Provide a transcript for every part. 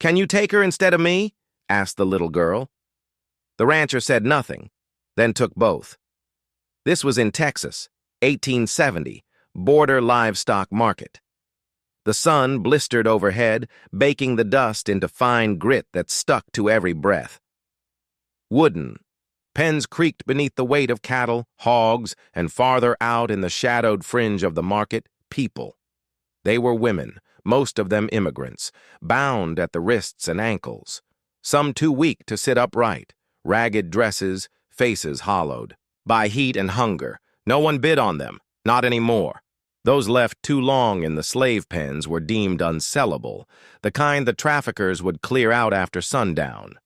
"Can you take her instead of me?" asked the little girl. The rancher said nothing, then took both. This was in Texas, 1870, border livestock market. The sun blistered overhead, baking the dust into fine grit that stuck to every breath. Wooden. Pens creaked beneath the weight of cattle, hogs, and farther out in the shadowed fringe of the market, people. They were women, most of them immigrants, bound at the wrists and ankles, some too weak to sit upright, ragged dresses, faces hollowed by heat and hunger. No one bid on them, not anymore. Those left too long in the slave pens were deemed unsellable, the kind the traffickers would clear out after sundown.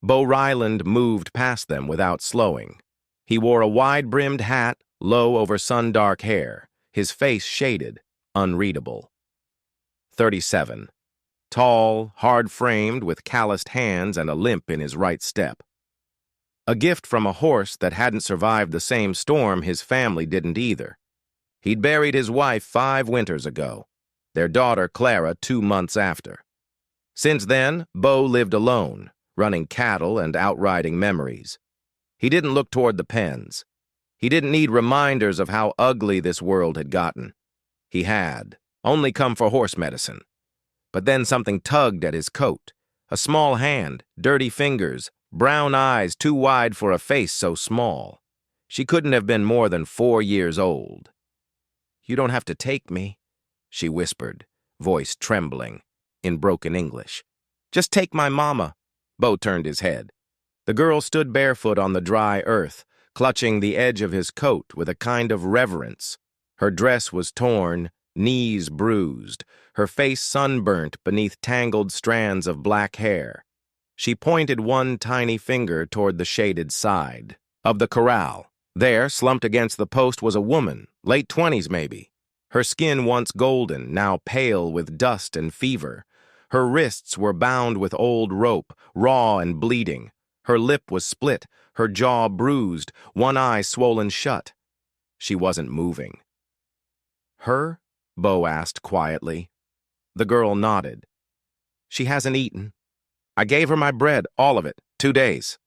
Bo Ryland moved past them without slowing. He wore a wide-brimmed hat, low over sun-dark hair, his face shaded, unreadable. 37. Tall, hard-framed, with calloused hands and a limp in his right step. A gift from a horse that hadn't survived the same storm his family didn't either. He'd buried his wife 5 winters ago, their daughter Clara 2 months after. Since then, Bo lived alone, running cattle and outriding memories. He didn't look toward the pens. He didn't need reminders of how ugly this world had gotten. He had only come for horse medicine. But then something tugged at his coat. A small hand, dirty fingers, brown eyes too wide for a face so small. She couldn't have been more than 4 years old. "You don't have to take me," she whispered, voice trembling, in broken English. "Just take my mama." Bo turned his head. The girl stood barefoot on the dry earth, clutching the edge of his coat with a kind of reverence. Her dress was torn, knees bruised, her face sunburnt beneath tangled strands of black hair. She pointed one tiny finger toward the shaded side of the corral. There, slumped against the post, was a woman, late 20s maybe. Her skin once golden, now pale with dust and fever. Her wrists were bound with old rope, raw and bleeding. Her lip was split, her jaw bruised, one eye swollen shut. She wasn't moving. "Her?" Bo asked quietly. The girl nodded. "She hasn't eaten. I gave her my bread, all of it, 2 days.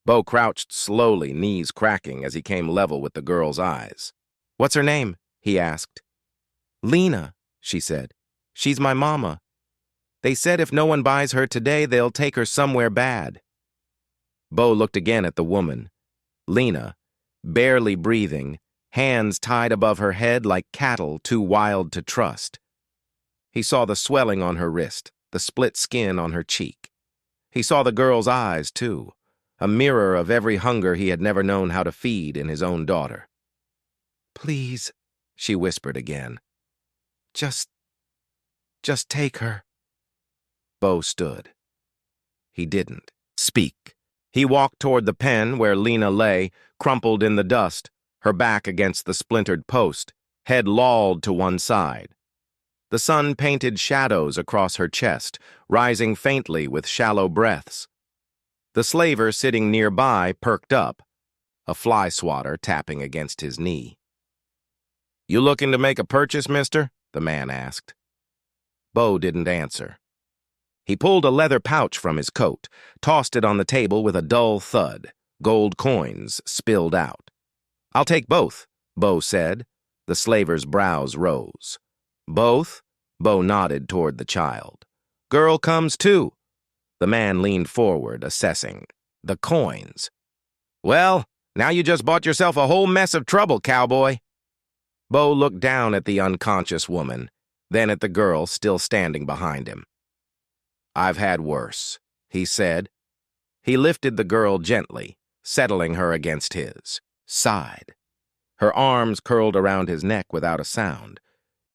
Bo crouched slowly, knees cracking as he came level with the girl's eyes. "What's her name?" he asked. "Lena," she said. "She's my mama. They said if no one buys her today, they'll take her somewhere bad." Bo looked again at the woman. Lena, barely breathing, hands tied above her head like cattle too wild to trust. He saw the swelling on her wrist, the split skin on her cheek. He saw the girl's eyes, too, a mirror of every hunger he had never known how to feed in his own daughter. "Please," she whispered again. Just take her." Bo stood. He didn't speak. He walked toward the pen where Lena lay, crumpled in the dust, her back against the splintered post, head lolled to one side. The sun painted shadows across her chest, rising faintly with shallow breaths. The slaver sitting nearby perked up, a fly swatter tapping against his knee. "You looking to make a purchase, mister?" the man asked. Bo didn't answer. He pulled a leather pouch from his coat, tossed it on the table with a dull thud. Gold coins spilled out. "I'll take both," Bo said. The slaver's brows rose. "Both?" Bo nodded toward the child. "Girl comes too." The man leaned forward, assessing. "The coins." "Well, now you just bought yourself a whole mess of trouble, cowboy." Bo looked down at the unconscious woman, then at the girl still standing behind him. "I've had worse," he said. He lifted the girl gently, settling her against his side. Her arms curled around his neck without a sound.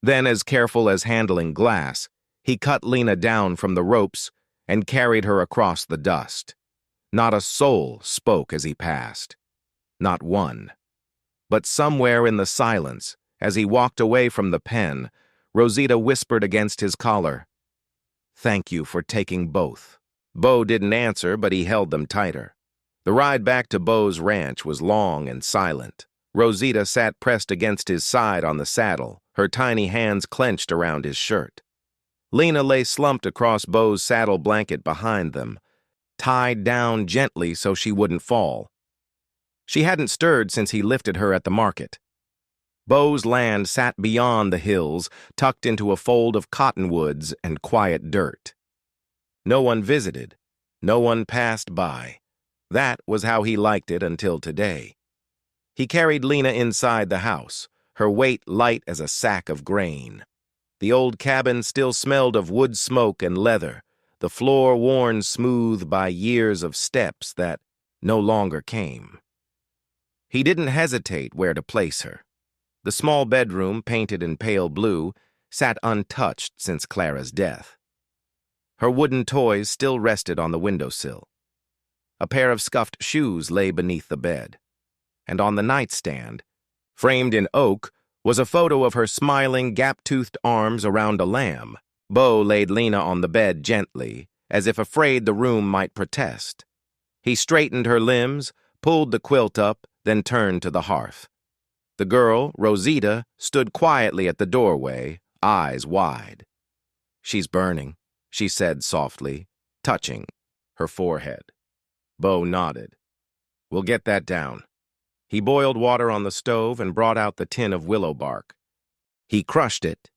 Then, as careful as handling glass, he cut Lena down from the ropes and carried her across the dust. Not a soul spoke as he passed. Not one. But somewhere in the silence, as he walked away from the pen, Rosita whispered against his collar, "Thank you for taking both." Bo didn't answer, but he held them tighter. The ride back to Bo's ranch was long and silent. Rosita sat pressed against his side on the saddle, her tiny hands clenched around his shirt. Lena lay slumped across Bo's saddle blanket behind them, tied down gently so she wouldn't fall. She hadn't stirred since he lifted her at the market. Bo's land sat beyond the hills, tucked into a fold of cottonwoods and quiet dirt. No one visited. No one passed by. That was how he liked it until today. He carried Lena inside the house, her weight light as a sack of grain. The old cabin still smelled of wood smoke and leather, the floor worn smooth by years of steps that no longer came. He didn't hesitate where to place her. The small bedroom, painted in pale blue, sat untouched since Clara's death. Her wooden toys still rested on the windowsill. A pair of scuffed shoes lay beneath the bed. And on the nightstand, framed in oak, was a photo of her smiling, gap-toothed arms around a lamb. Bo laid Lena on the bed gently, as if afraid the room might protest. He straightened her limbs, pulled the quilt up, then turned to the hearth. The girl, Rosita, stood quietly at the doorway, eyes wide. "She's burning," she said softly, touching her forehead. Bo nodded. "We'll get that down." He boiled water on the stove and brought out the tin of willow bark. He crushed it,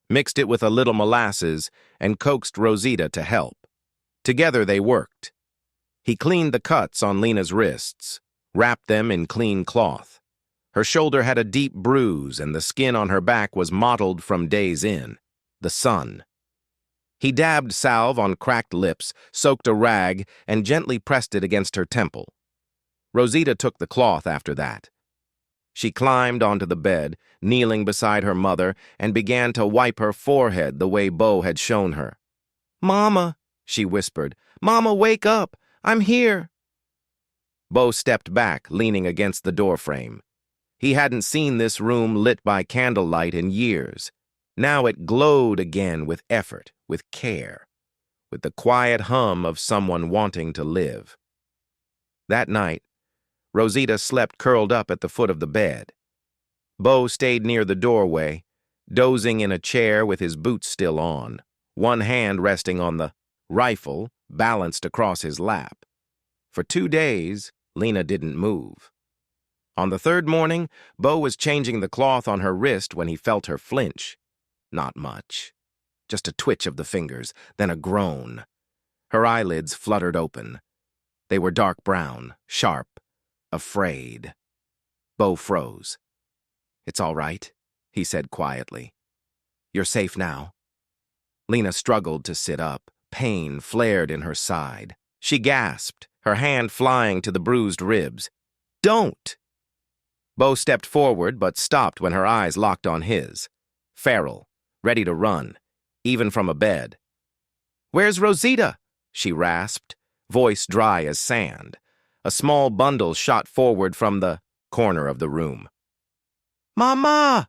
mixed it with a little molasses, and coaxed Rosita to help. Together they worked. He cleaned the cuts on Lena's wrists, wrapped them in clean cloth. Her shoulder had a deep bruise, and the skin on her back was mottled from days in, the sun. He dabbed salve on cracked lips, soaked a rag, and gently pressed it against her temple. Rosita took the cloth after that. She climbed onto the bed, kneeling beside her mother, and began to wipe her forehead the way Bo had shown her. "Mama," she whispered. "Mama, wake up! I'm here!" Bo stepped back, leaning against the doorframe. He hadn't seen this room lit by candlelight in years. Now it glowed again with effort, with care, with the quiet hum of someone wanting to live. That night, Rosita slept curled up at the foot of the bed. Bo stayed near the doorway, dozing in a chair with his boots still on, one hand resting on the rifle balanced across his lap. For 2 days, Lena didn't move. On the third morning, Bo was changing the cloth on her wrist when he felt her flinch. Not much. Just a twitch of the fingers, then a groan. Her eyelids fluttered open. They were dark brown, sharp, afraid. Bo froze. "It's all right," he said quietly. "You're safe now." Lena struggled to sit up. Pain flared in her side. She gasped, her hand flying to the bruised ribs. "Don't!" Bo stepped forward, but stopped when her eyes locked on his. Feral, ready to run, even from a bed. "Where's Rosita?" she rasped, voice dry as sand. A small bundle shot forward from the corner of the room. "Mama!"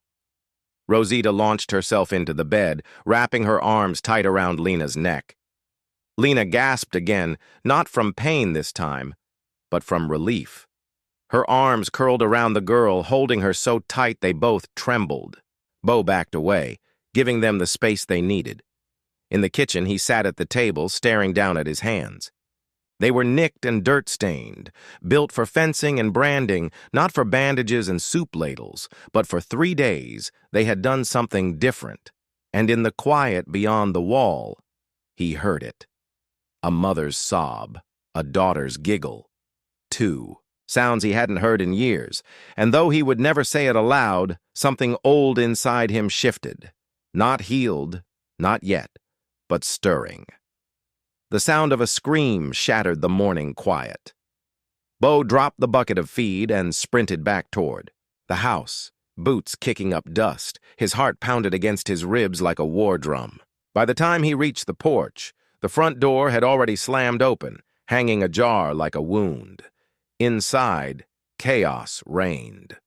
Rosita launched herself into the bed, wrapping her arms tight around Lena's neck. Lena gasped again, not from pain this time, but from relief. Her arms curled around the girl, holding her so tight they both trembled. Bo backed away, giving them the space they needed. In the kitchen, he sat at the table, staring down at his hands. They were nicked and dirt-stained, built for fencing and branding, not for bandages and soup ladles, but for 3 days they had done something different. And in the quiet beyond the wall, he heard it. A mother's sob, a daughter's giggle. 2. Sounds he hadn't heard in years, and though he would never say it aloud, something old inside him shifted. Not healed, not yet, but stirring. The sound of a scream shattered the morning quiet. Bo dropped the bucket of feed and sprinted back toward the house, boots kicking up dust. His heart pounded against his ribs like a war drum. By the time he reached the porch, the front door had already slammed open, hanging ajar like a wound. Inside, chaos reigned.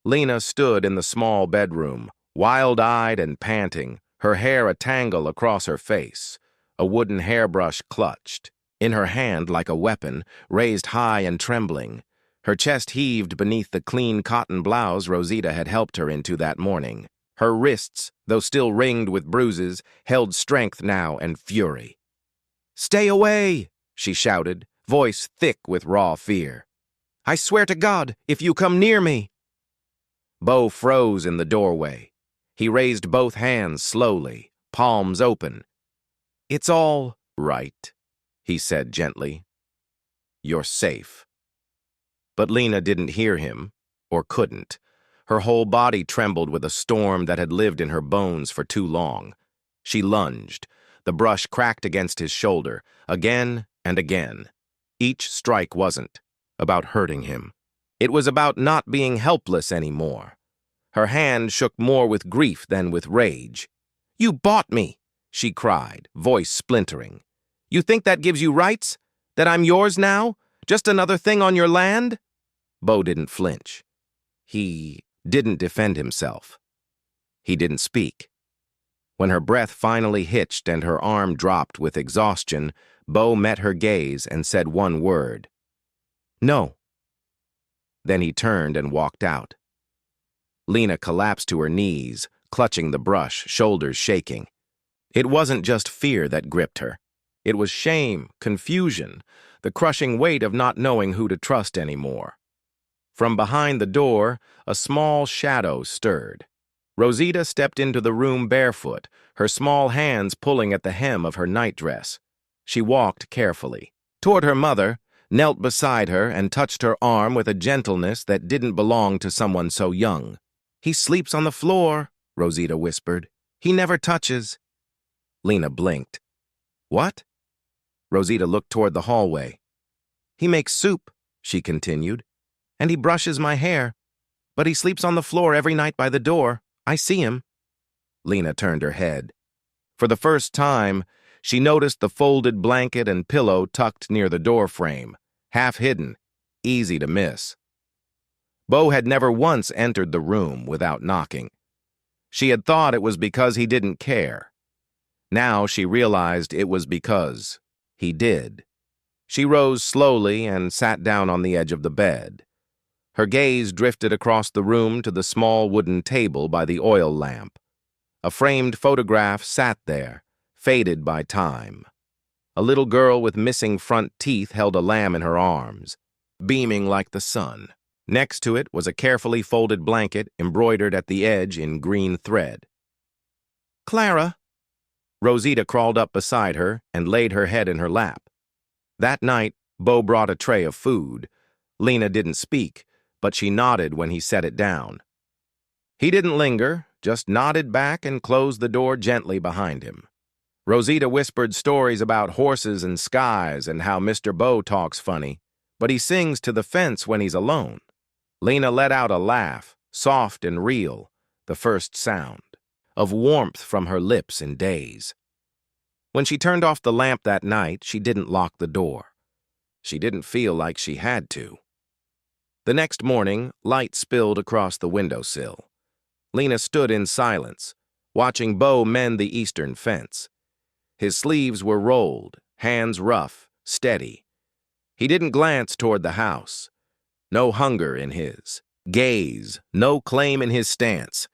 Lena stood in the small bedroom, wild-eyed and panting, her hair a tangle across her face. A wooden hairbrush clutched. In her hand, like a weapon, raised high and trembling. Her chest heaved beneath the clean cotton blouse Rosita had helped her into that morning. Her wrists, though still ringed with bruises, held strength now and fury. "Stay away!" she shouted, voice thick with raw fear. "I swear to God, if you come near me!" Bo froze in the doorway. He raised both hands slowly, palms open. "It's all right," he said gently. "You're safe." But Lena didn't hear him, or couldn't. Her whole body trembled with a storm that had lived in her bones for too long. She lunged. The brush cracked against his shoulder, again and again. Each strike wasn't about hurting him. It was about not being helpless anymore. Her hand shook more with grief than with rage. "You bought me!" she cried, voice splintering. "You think that gives you rights? That I'm yours now? Just another thing on your land?" Bo didn't flinch. He didn't defend himself. He didn't speak. When her breath finally hitched and her arm dropped with exhaustion, Bo met her gaze and said one word. "No." Then he turned and walked out. Lena collapsed to her knees, clutching the brush, shoulders shaking. It wasn't just fear that gripped her. It was shame, confusion, the crushing weight of not knowing who to trust anymore. From behind the door, a small shadow stirred. Rosita stepped into the room barefoot, her small hands pulling at the hem of her nightdress. She walked carefully toward her mother, knelt beside her, and touched her arm with a gentleness that didn't belong to someone so young. "He sleeps on the floor," Rosita whispered. "He never touches." Lena blinked. "What?" Rosita looked toward the hallway. "He makes soup," she continued, "and he brushes my hair. But he sleeps on the floor every night by the door. I see him." Lena turned her head. For the first time, she noticed the folded blanket and pillow tucked near the door frame, half hidden, easy to miss. Bo had never once entered the room without knocking. She had thought it was because he didn't care. Now she realized it was because he did. She rose slowly and sat down on the edge of the bed. Her gaze drifted across the room to the small wooden table by the oil lamp. A framed photograph sat there, faded by time. A little girl with missing front teeth held a lamb in her arms, beaming like the sun. Next to it was a carefully folded blanket embroidered at the edge in green thread. "Clara." Rosita crawled up beside her and laid her head in her lap. That night, Bo brought a tray of food. Lena didn't speak, but she nodded when he set it down. He didn't linger, just nodded back and closed the door gently behind him. Rosita whispered stories about horses and skies and how Mr. Bo talks funny, but he sings to the fence when he's alone. Lena let out a laugh, soft and real, the first sound of warmth from her lips in days. When she turned off the lamp that night, she didn't lock the door. She didn't feel like she had to. The next morning, light spilled across the windowsill. Lena stood in silence, watching Bo mend the eastern fence. His sleeves were rolled, hands rough, steady. He didn't glance toward the house. No hunger in his gaze, no claim in his stance.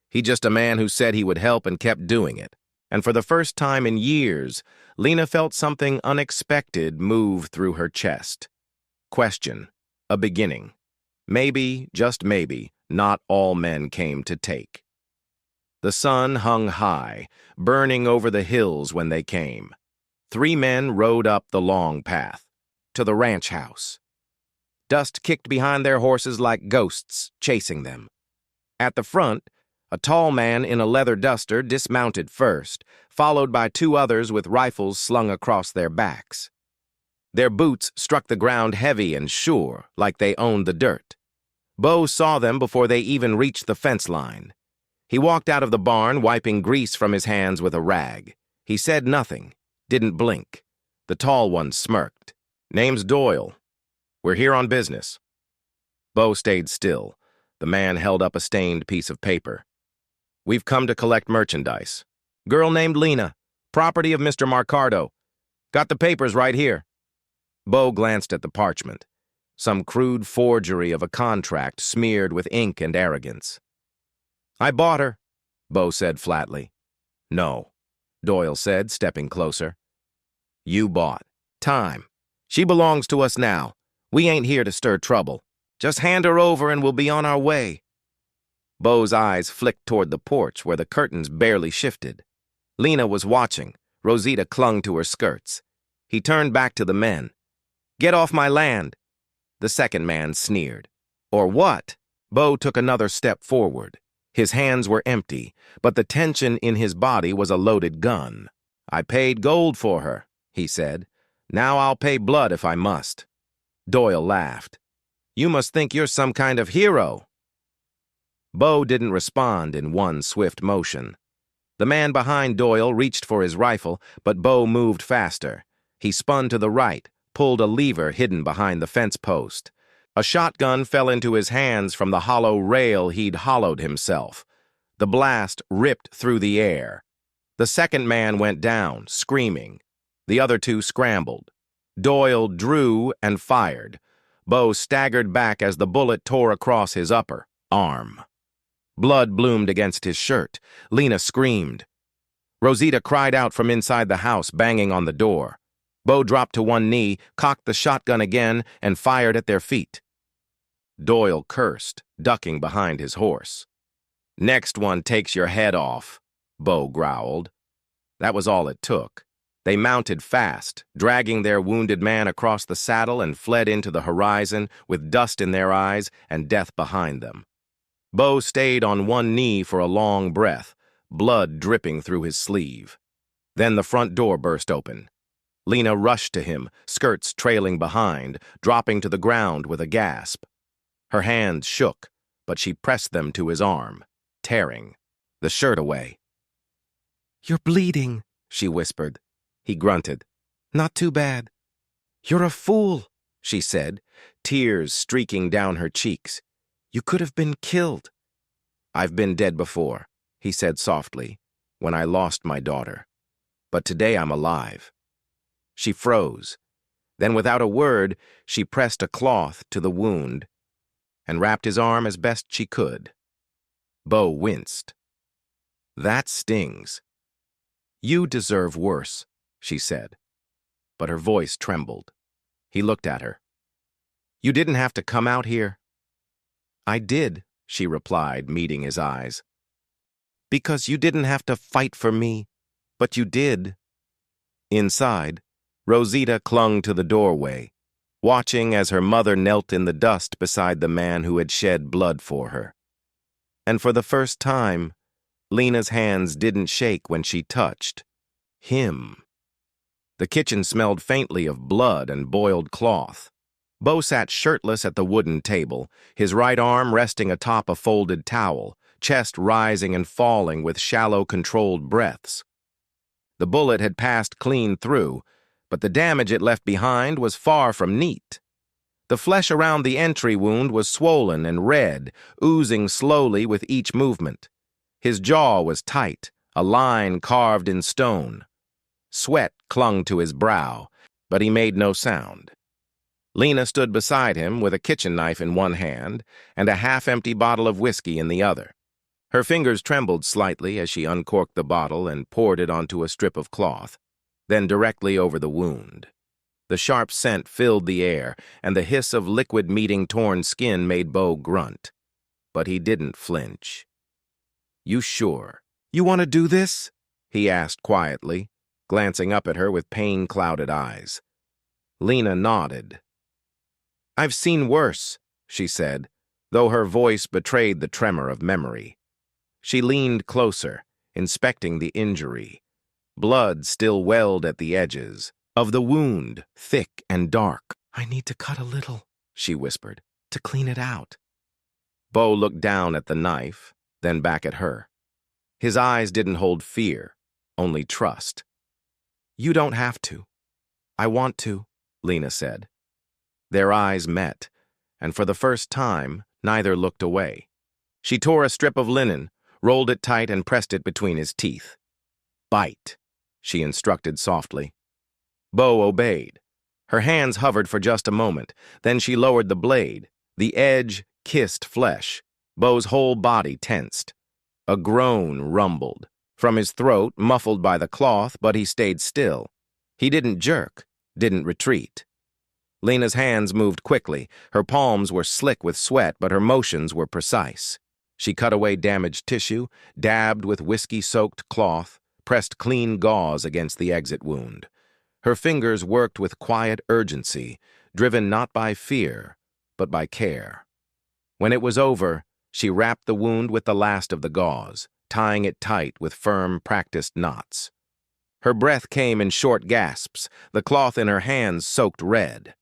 He just a man who said he would help and kept doing it. And for the first time in years, Lena felt something unexpected move through her chest. Question, a beginning. Maybe, just maybe, not all men came to take. The sun hung high, burning over the hills when they came. 3 men rode up the long path, to the ranch house. Dust kicked behind their horses like ghosts, chasing them. At the front, a tall man in a leather duster dismounted first, followed by 2 others with rifles slung across their backs. Their boots struck the ground heavy and sure, like they owned the dirt. Bo saw them before they even reached the fence line. He walked out of the barn, wiping grease from his hands with a rag. He said nothing, didn't blink. The tall one smirked. "Name's Doyle. We're here on business." Bo stayed still. The man held up a stained piece of paper. "We've come to collect merchandise. Girl named Lena. Property of Mr. Marcardo. Got the papers right here." Bo glanced at the parchment. Some crude forgery of a contract smeared with ink and arrogance. "I bought her. Bo said flatly. No, Doyle said, stepping closer. You bought time. She belongs to us now. We ain't here to stir trouble. Just hand her over and we'll be on our way. Bo's eyes flicked toward the porch where the curtains barely shifted. Lena was watching. Rosita clung to her skirts. He turned back to the men. Get off my land. The second man sneered. Or what? Bo took another step forward. His hands were empty, but the tension in his body was a loaded gun. I paid gold for her, he said. Now I'll pay blood if I must. Doyle laughed. You must think you're some kind of hero. Bo didn't respond in one swift motion. The man behind Doyle reached for his rifle, but Bo moved faster. He spun to the right, pulled a lever hidden behind the fence post. A shotgun fell into his hands from the hollow rail he'd hollowed himself. The blast ripped through the air. The second man went down, screaming. The other two scrambled. Doyle drew and fired. Bo staggered back as the bullet tore across his upper arm. Blood bloomed against his shirt. Lena screamed. Rosita cried out from inside the house, banging on the door. Bo dropped to one knee, cocked the shotgun again, and fired at their feet. Doyle cursed, ducking behind his horse. Next one takes your head off, Bo growled. That was all it took. They mounted fast, dragging their wounded man across the saddle and fled into the horizon with dust in their eyes and death behind them. Bo stayed on one knee for a long breath, blood dripping through his sleeve. Then the front door burst open. Lena rushed to him, skirts trailing behind, dropping to the ground with a gasp. Her hands shook, but she pressed them to his arm, tearing the shirt away. You're bleeding, she whispered. He grunted. Not too bad. You're a fool, she said, tears streaking down her cheeks. You could have been killed. I've been dead before, he said softly, when I lost my daughter. But today I'm alive. She froze. Then without a word, she pressed a cloth to the wound and wrapped his arm as best she could. Bo winced. That stings. You deserve worse, she said, but her voice trembled. He looked at her. You didn't have to come out here. I did, she replied, meeting his eyes. Because you didn't have to fight for me, but you did. Inside, Rosita clung to the doorway, watching as her mother knelt in the dust beside the man who had shed blood for her. And for the first time, Lena's hands didn't shake when she touched him. The kitchen smelled faintly of blood and boiled cloth. Bo sat shirtless at the wooden table, his right arm resting atop a folded towel, chest rising and falling with shallow, controlled breaths. The bullet had passed clean through, but the damage it left behind was far from neat. The flesh around the entry wound was swollen and red, oozing slowly with each movement. His jaw was tight, a line carved in stone. Sweat clung to his brow, but he made no sound. Lena stood beside him with a kitchen knife in one hand and a half-empty bottle of whiskey in the other. Her fingers trembled slightly as she uncorked the bottle and poured it onto a strip of cloth, then directly over the wound. The sharp scent filled the air, and the hiss of liquid meeting torn skin made Bo grunt. But he didn't flinch. You sure? You want to do this? He asked quietly, glancing up at her with pain-clouded eyes. Lena nodded. I've seen worse, she said, though her voice betrayed the tremor of memory. She leaned closer, inspecting the injury. Blood still welled at the edges of the wound, thick and dark. I need to cut a little, she whispered, to clean it out. Bo looked down at the knife, then back at her. His eyes didn't hold fear, only trust. You don't have to. I want to, Lena said. Their eyes met, and for the first time, neither looked away. She tore a strip of linen, rolled it tight, and pressed it between his teeth. Bite, she instructed softly. Bo obeyed. Her hands hovered for just a moment, then she lowered the blade. The edge kissed flesh. Bo's whole body tensed. A groan rumbled. From his throat, muffled by the cloth, but he stayed still. He didn't jerk, didn't retreat. Lena's hands moved quickly. Her palms were slick with sweat, but her motions were precise. She cut away damaged tissue, dabbed with whiskey-soaked cloth, pressed clean gauze against the exit wound. Her fingers worked with quiet urgency, driven not by fear, but by care. When it was over, she wrapped the wound with the last of the gauze, tying it tight with firm, practiced knots. Her breath came in short gasps, the cloth in her hands soaked red.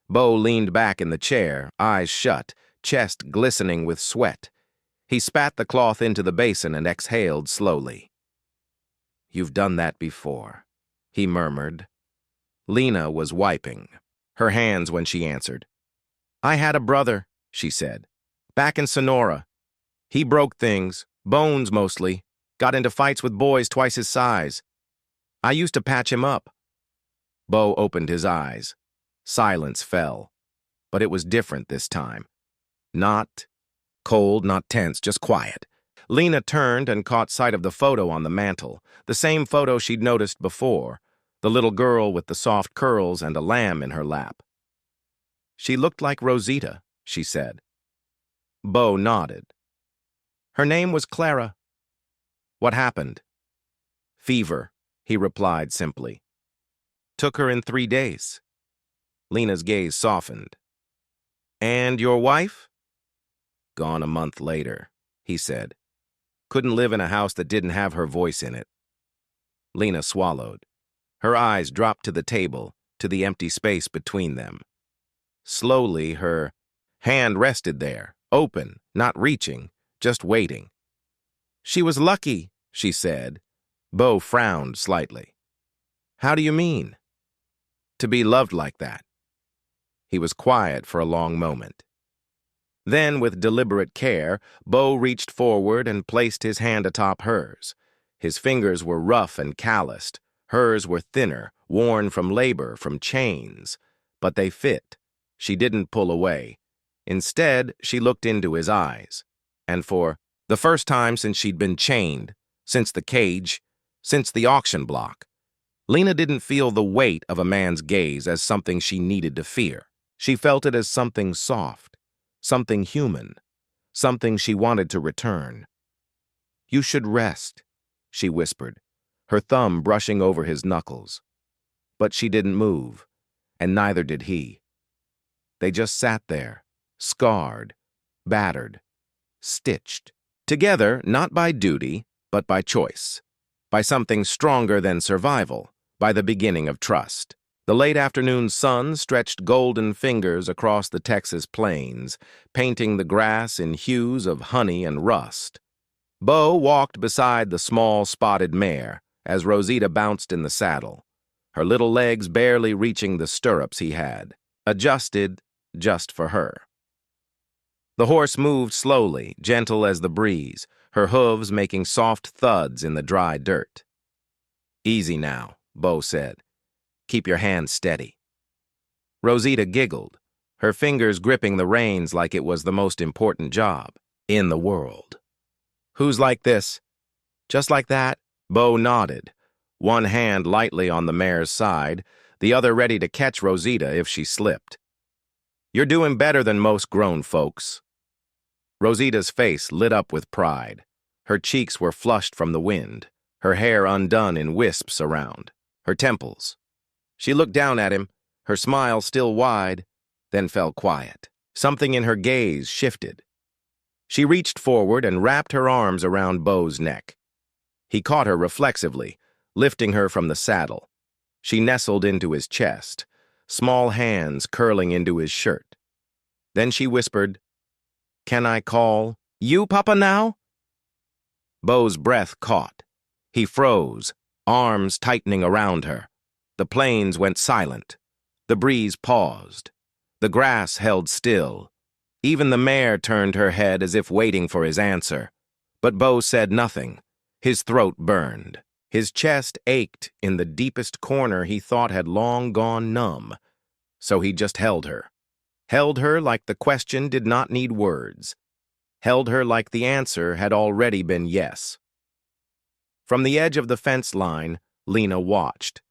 Bo leaned back in the chair, eyes shut, chest glistening with sweat. He spat the cloth into the basin and exhaled slowly. "You've done that before," he murmured. Lena was wiping her hands when she answered. "I had a brother," she said, "back in Sonora. He broke things, bones mostly, got into fights with boys twice his size. I used to patch him up." Bo opened his eyes. Silence fell. But it was different this time. Not cold, not tense, just quiet. Lena turned and caught sight of the photo on the mantel, the same photo she'd noticed before, the little girl with the soft curls and a lamb in her lap. "She looked like Rosita," she said. Bo nodded. "Her name was Clara." "What happened?" "Fever," he replied simply. "Took her in 3 days." Lena's gaze softened. "And your wife?" "Gone a month later," he said. "Couldn't live in a house that didn't have her voice in it." Lena swallowed. Her eyes dropped to the table, to the empty space between them. Slowly, her hand rested there, open, not reaching, just waiting. "She was lucky," she said. Bo frowned slightly. "How do you mean?" "To be loved like that." He was quiet for a long moment. Then, with deliberate care, Bo reached forward and placed his hand atop hers. His fingers were rough and calloused. Hers were thinner, worn from labor, from chains. But they fit. She didn't pull away. Instead, she looked into his eyes. And for the first time since she'd been chained, since the cage, since the auction block, Lena didn't feel the weight of a man's gaze as something she needed to fear. She felt it as something soft, something human, something she wanted to return. "You should rest," she whispered, her thumb brushing over his knuckles. But she didn't move, and neither did he. They just sat there, scarred, battered, stitched. Together, not by duty, but by choice. By something stronger than survival, by the beginning of trust. The late afternoon sun stretched golden fingers across the Texas plains, painting the grass in hues of honey and rust. Bo walked beside the small spotted mare as Rosita bounced in the saddle, her little legs barely reaching the stirrups he had, adjusted just for her. The horse moved slowly, gentle as the breeze, her hooves making soft thuds in the dry dirt. "Easy now," Bo said. "Keep your hands steady." Rosita giggled, her fingers gripping the reins like it was the most important job in the world. "Who's like this?" "Just like that." Bo nodded, one hand lightly on the mare's side, the other ready to catch Rosita if she slipped. "You're doing better than most grown folks." Rosita's face lit up with pride. Her cheeks were flushed from the wind, her hair undone in wisps around her temples. She looked down at him, her smile still wide, then fell quiet. Something in her gaze shifted. She reached forward and wrapped her arms around Bo's neck. He caught her reflexively, lifting her from the saddle. She nestled into his chest, small hands curling into his shirt. Then she whispered, "Can I call you Papa now?" Bo's breath caught. He froze, arms tightening around her. The plains went silent. The breeze paused. The grass held still. Even the mare turned her head as if waiting for his answer. But Bo said nothing. His throat burned. His chest ached in the deepest corner he thought had long gone numb. So he just held her. Held her like the question did not need words. held her like the answer had already been yes. From the edge of the fence line, Lena watched.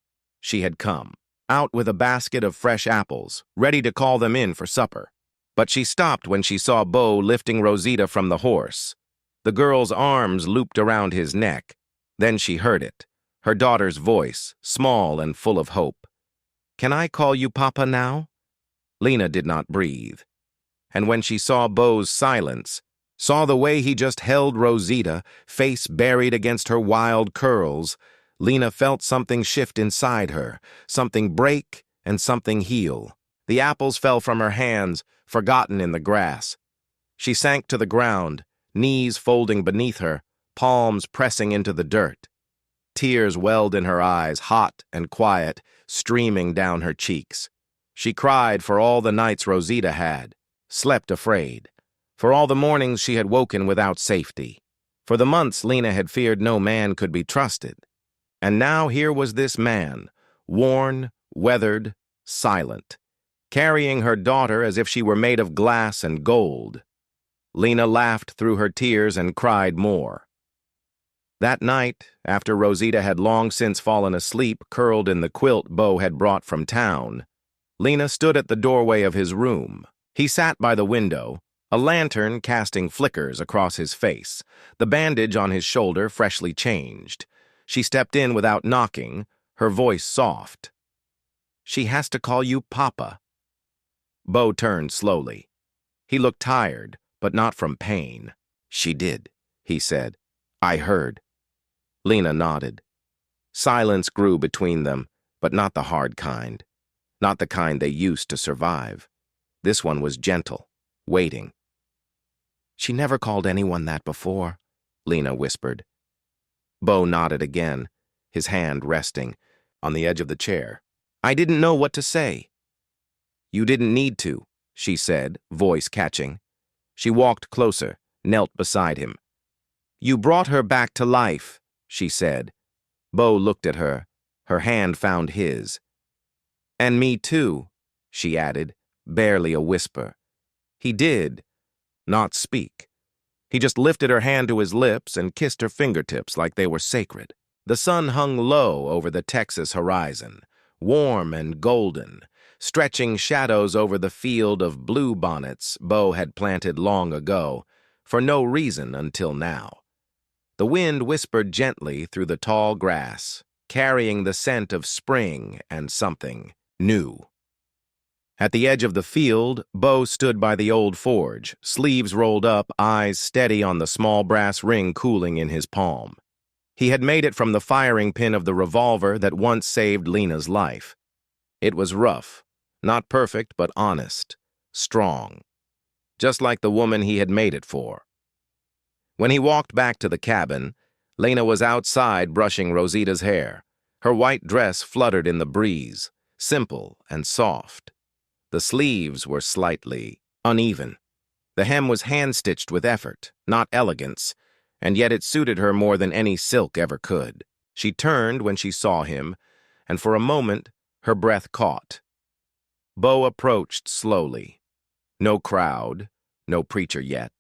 She had come, out with a basket of fresh apples, ready to call them in for supper. But she stopped when she saw Bo lifting Rosita from the horse. The girl's arms looped around his neck. Then she heard it, her daughter's voice, small and full of hope. "Can I call you Papa now?" Lena did not breathe. And when she saw Bo's silence, saw the way he just held Rosita, face buried against her wild curls, Lena felt something shift inside her, something break and something heal. The apples fell from her hands, forgotten in the grass. She sank to the ground, knees folding beneath her, palms pressing into the dirt. Tears welled in her eyes, hot and quiet, streaming down her cheeks. She cried for all the nights Rosita had, slept afraid, for all the mornings she had woken without safety, for the months Lena had feared no man could be trusted. And now here was this man, worn, weathered, silent, carrying her daughter as if she were made of glass and gold. Lena laughed through her tears and cried more. That night, after Rosita had long since fallen asleep curled in the quilt Bo had brought from town, Lena stood at the doorway of his room. He sat by the window, a lantern casting flickers across his face, the bandage on his shoulder freshly changed. She stepped in without knocking, her voice soft. "She has to call you Papa." Bo turned slowly. He looked tired, but not from pain. "She did," he said. "I heard." Lena nodded. Silence grew between them, but not the hard kind. Not the kind they used to survive. This one was gentle, waiting. "She never called anyone that before," Lena whispered. Bo nodded again, his hand resting on the edge of the chair. "I didn't know what to say." "You didn't need to," she said, voice catching. She walked closer, knelt beside him. "You brought her back to life," she said. Bo looked at her. Her hand found his. "And me too," she added, barely a whisper. He did not speak. He just lifted her hand to his lips and kissed her fingertips like they were sacred. The sun hung low over the Texas horizon, warm and golden, stretching shadows over the field of blue bonnets Bo had planted long ago, for no reason until now. The wind whispered gently through the tall grass, carrying the scent of spring and something new. At the edge of the field, Bo stood by the old forge, sleeves rolled up, eyes steady on the small brass ring cooling in his palm. He had made it from the firing pin of the revolver that once saved Lena's life. It was rough, not perfect but honest, strong, just like the woman he had made it for. When he walked back to the cabin, Lena was outside brushing Rosita's hair. Her white dress fluttered in the breeze, simple and soft. The sleeves were slightly uneven. The hem was hand-stitched with effort, not elegance, and yet it suited her more than any silk ever could. She turned when she saw him, and for a moment her breath caught. Bo approached slowly. No crowd, no preacher yet.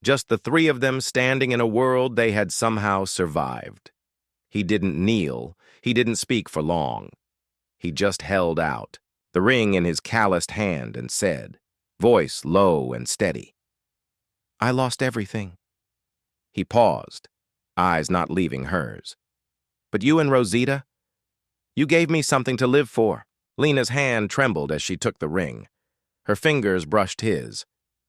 Just the three of them standing in a world they had somehow survived. He didn't kneel, he didn't speak for long. He just held out, the ring in his calloused hand, and said, voice low and steady, "I lost everything." He paused, eyes not leaving hers. "But you and Rosita, you gave me something to live for." Lena's hand trembled as she took the ring. Her fingers brushed his.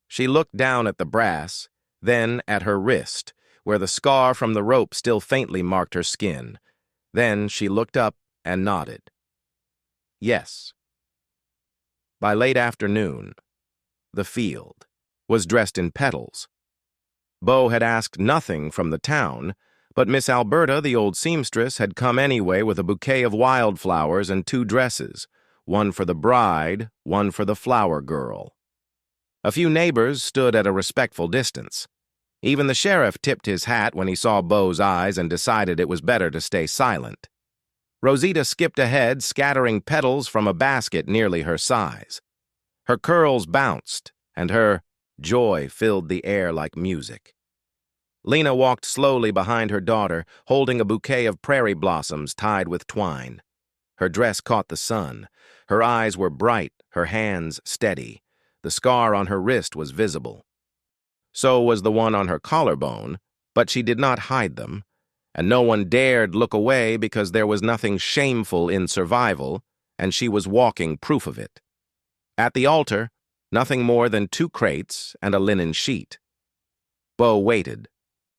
She looked down at the brass, then at her wrist, where the scar from the rope still faintly marked her skin. Then she looked up and nodded. Yes. By late afternoon, the field was dressed in petals. Bo had asked nothing from the town, but Miss Alberta, the old seamstress, had come anyway with a bouquet of wildflowers and 2 dresses, one for the bride, one for the flower girl. A few neighbors stood at a respectful distance. Even the sheriff tipped his hat when he saw Bo's eyes and decided it was better to stay silent. Rosita skipped ahead, scattering petals from a basket nearly her size. Her curls bounced, and her Joy filled the air like music. Lena walked slowly behind her daughter, holding a bouquet of prairie blossoms tied with twine. Her dress caught the sun. Her eyes were bright, her hands steady. The scar on her wrist was visible. So was the one on her collarbone, but she did not hide them, and no one dared look away because there was nothing shameful in survival, and she was walking proof of it. At the altar, nothing more than 2 crates and a linen sheet. Bo waited,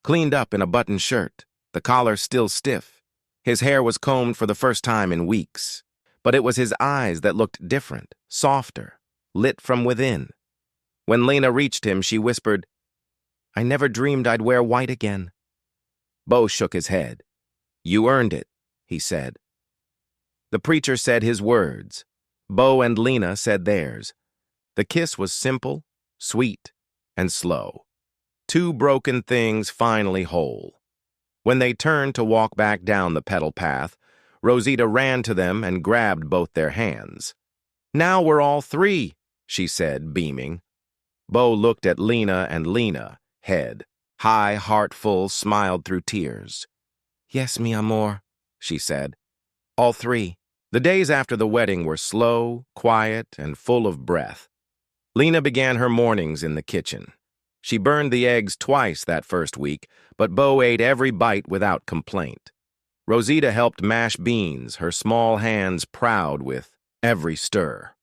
cleaned up in a button shirt, the collar still stiff. His hair was combed for the first time in weeks, but it was his eyes that looked different, softer, lit from within. When Lena reached him, she whispered, "I never dreamed I'd wear white again." Bo shook his head. "You earned it," he said. The preacher said his words. Bo and Lena said theirs. The kiss was simple, sweet, and slow. 2 broken things finally whole. When they turned to walk back down the petal path, Rosita ran to them and grabbed both their hands. "Now we're all 3, she said, beaming. Bo looked at Lena, and Lena, head high, heart full, smiled through tears. "Yes, mi amor," she said. All 3. The days after the wedding were slow, quiet, and full of breath. Lena began her mornings in the kitchen. She burned the eggs twice that first week, but Bo ate every bite without complaint. Rosita helped mash beans, her small hands proud with every stir.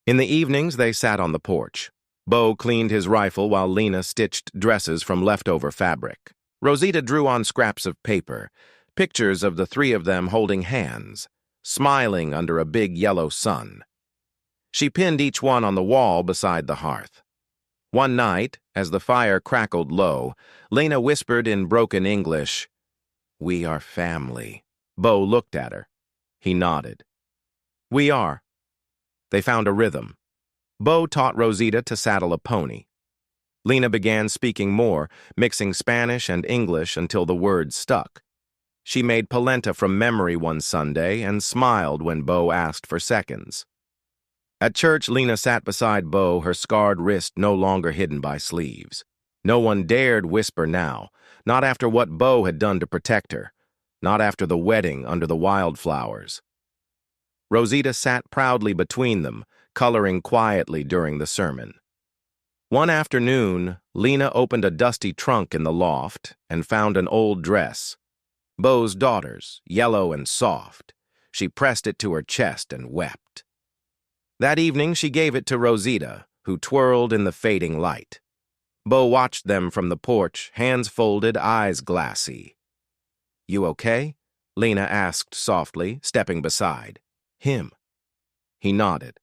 In the evenings, they sat on the porch. Bo cleaned his rifle while Lena stitched dresses from leftover fabric. Rosita drew on scraps of paper, pictures of the 3 of them holding hands, smiling under a big yellow sun. She pinned each one on the wall beside the hearth. One night, as the fire crackled low, Lena whispered in broken English, "We are family." Bo looked at her. He nodded. "We are." They found a rhythm. Bo taught Rosita to saddle a pony. Lena began speaking more, mixing Spanish and English until the words stuck. She made polenta from memory one Sunday and smiled when Bo asked for seconds. At church, Lena sat beside Bo, her scarred wrist no longer hidden by sleeves. No one dared whisper now, not after what Bo had done to protect her, not after the wedding under the wildflowers. Rosita sat proudly between them, coloring quietly during the sermon. One afternoon, Lena opened a dusty trunk in the loft and found an old dress. Bo's daughter's, yellow and soft. She pressed it to her chest and wept. That evening, she gave it to Rosita, who twirled in the fading light. Bo watched them from the porch, hands folded, eyes glassy. "You okay?" Lena asked softly, stepping beside him. He nodded.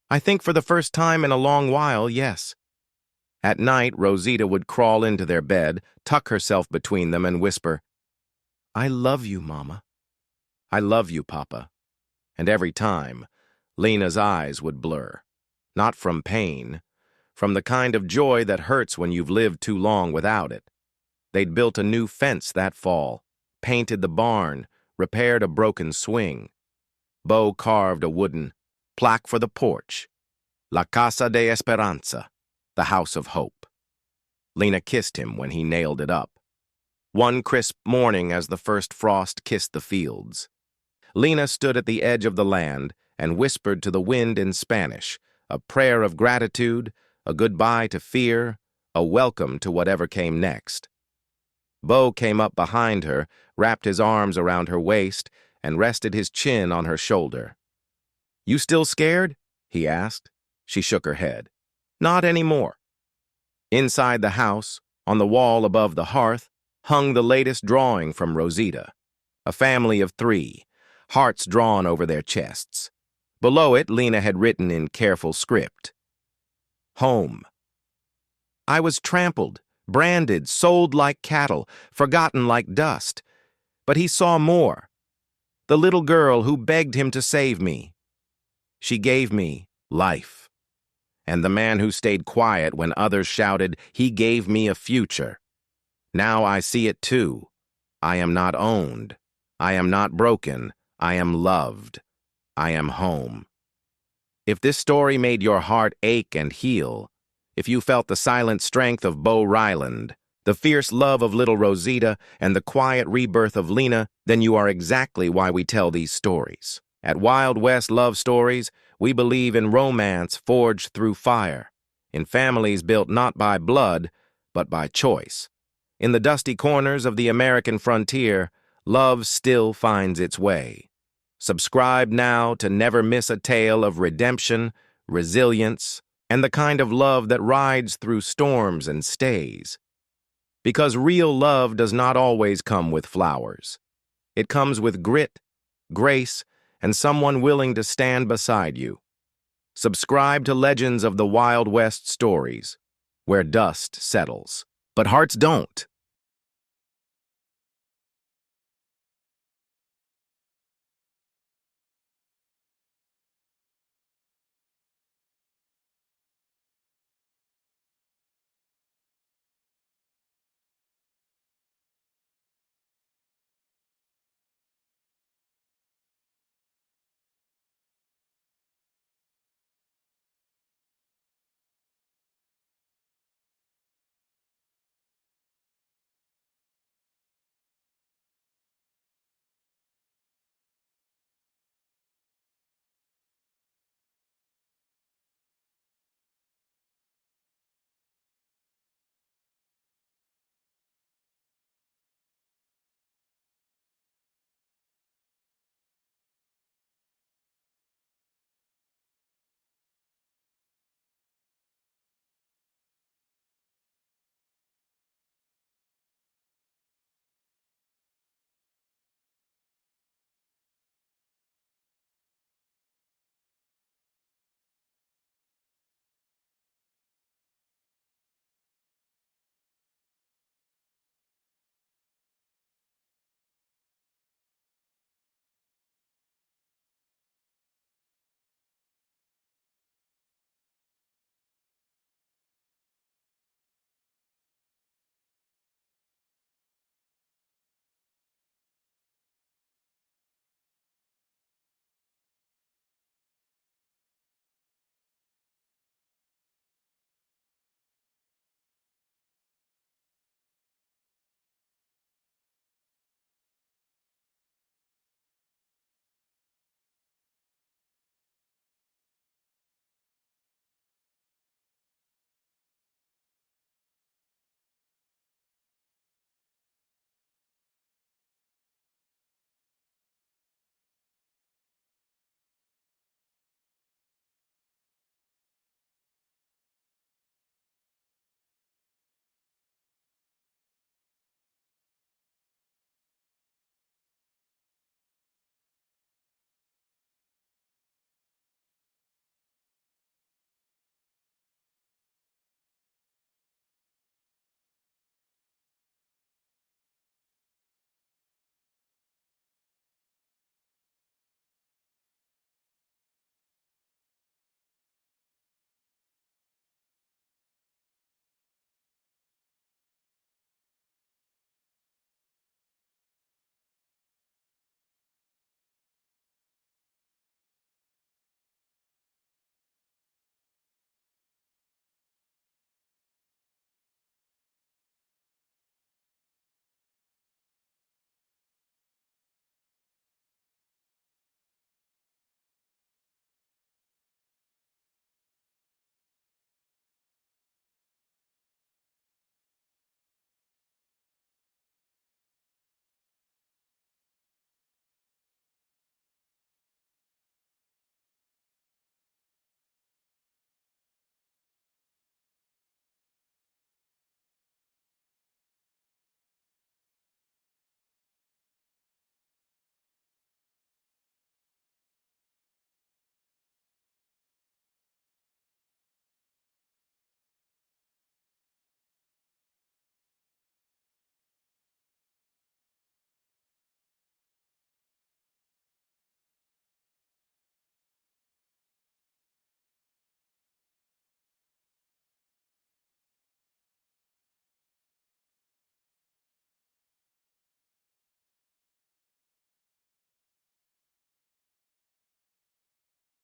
"I think for the first time in a long while, yes." At night, Rosita would crawl into their bed, tuck herself between them, and whisper, "I love you, Mama." "I love you, Papa." And every time, Lena's eyes would blur. Not from pain, from the kind of joy that hurts when you've lived too long without it. They'd built a new fence that fall, painted the barn, repaired a broken swing. Bo carved a wooden plaque for the porch, La Casa de Esperanza, the House of Hope. Lena kissed him when he nailed it up. One crisp morning as the first frost kissed the fields, Lena stood at the edge of the land and whispered to the wind in Spanish, a prayer of gratitude, a goodbye to fear, a welcome to whatever came next. Bo came up behind her, wrapped his arms around her waist, and rested his chin on her shoulder. "You still scared?" he asked. She shook her head. "Not anymore." Inside the house, on the wall above the hearth, hung the latest drawing from Rosita. A family of 3, hearts drawn over their chests. Below it, Lena had written in careful script, "Home." I was trampled, branded, sold like cattle, forgotten like dust. But he saw more. The little girl who begged him to save me. She gave me life. And the man who stayed quiet when others shouted, he gave me a future. Now I see it too. I am not owned. I am not broken. I am loved. I am home. If this story made your heart ache and heal, If you felt the silent strength of Bo Ryland, the fierce love of little Rosita, and the quiet rebirth of Lena, then you are exactly why we tell these stories. At Wild West Love Stories, we believe in romance forged through fire, in families built not by blood, but by choice. In the dusty corners of the American frontier, love still finds its way. Subscribe now to never miss a tale of redemption, resilience, and the kind of love that rides through storms and stays. Because real love does not always come with flowers. It comes with grit, grace, and someone willing to stand beside you. Subscribe to Legends of the Wild West Stories, where dust settles, but hearts don't.